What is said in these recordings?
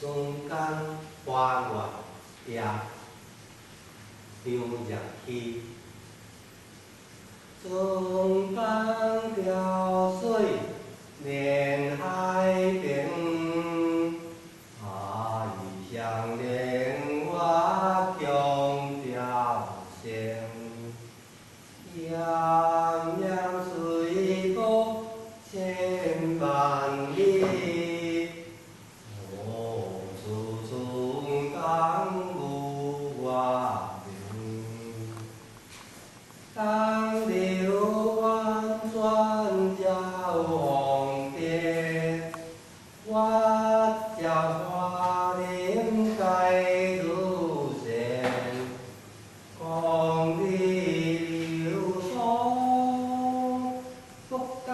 春江花月夜，张日去。春江潮水连海平，异乡莲花共潮声。炎炎水波千万里，处春江无外人。江流弯转交红蝶，我叫花林盖如线，公里流松，福甲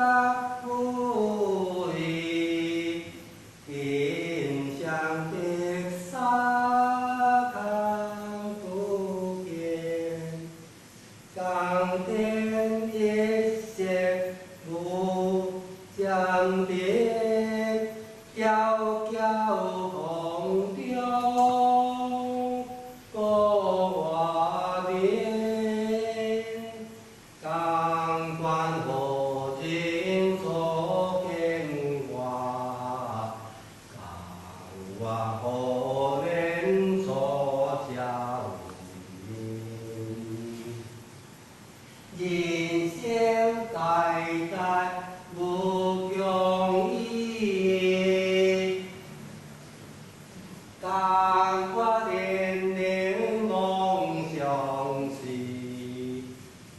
富裕，印象的沙康福建。江天一色如江边，皎皎空中国华年。江关何人所牵挂？江湾何人所交人生代代无容易，但我年年梦相似，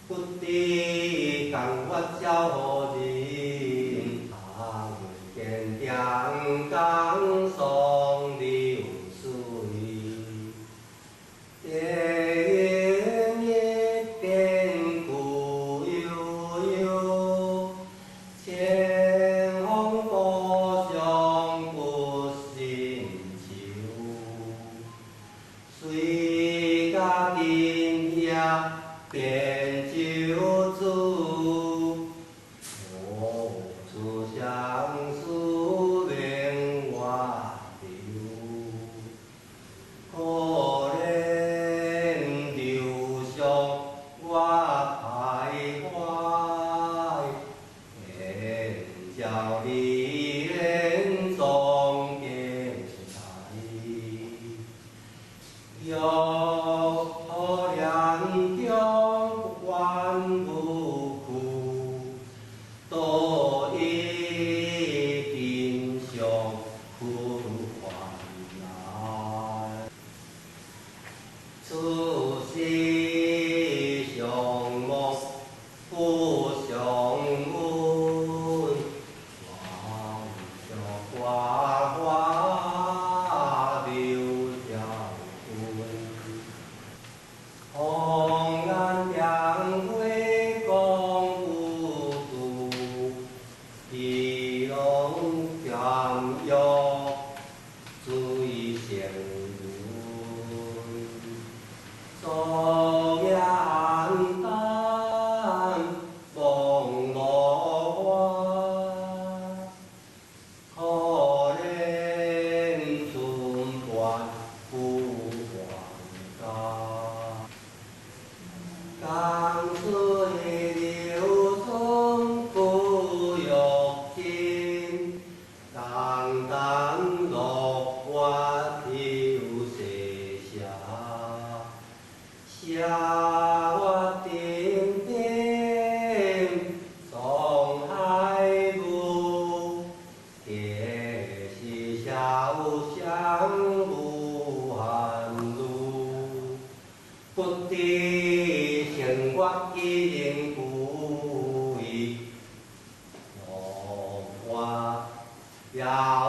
不知甘我照何人，见江江上流水。天一边古悠悠，千风波上不胜愁。水甲今夜变酒煮，处相思连外流。可怜流向我徘徊，愿照你人终见在。欲可怜中还不苦，多一贫相苦患难。此世相望不相闻，望着花花柳条痕。红颜两会共孤独，一龙相拥最相闻。昨夜黯淡风落花，可怜春半不还家。江水流冲不欲尽，淡淡落花秋色下。夏花点点送海雾，也是小香无寒露。不知情我一人故意，落花遥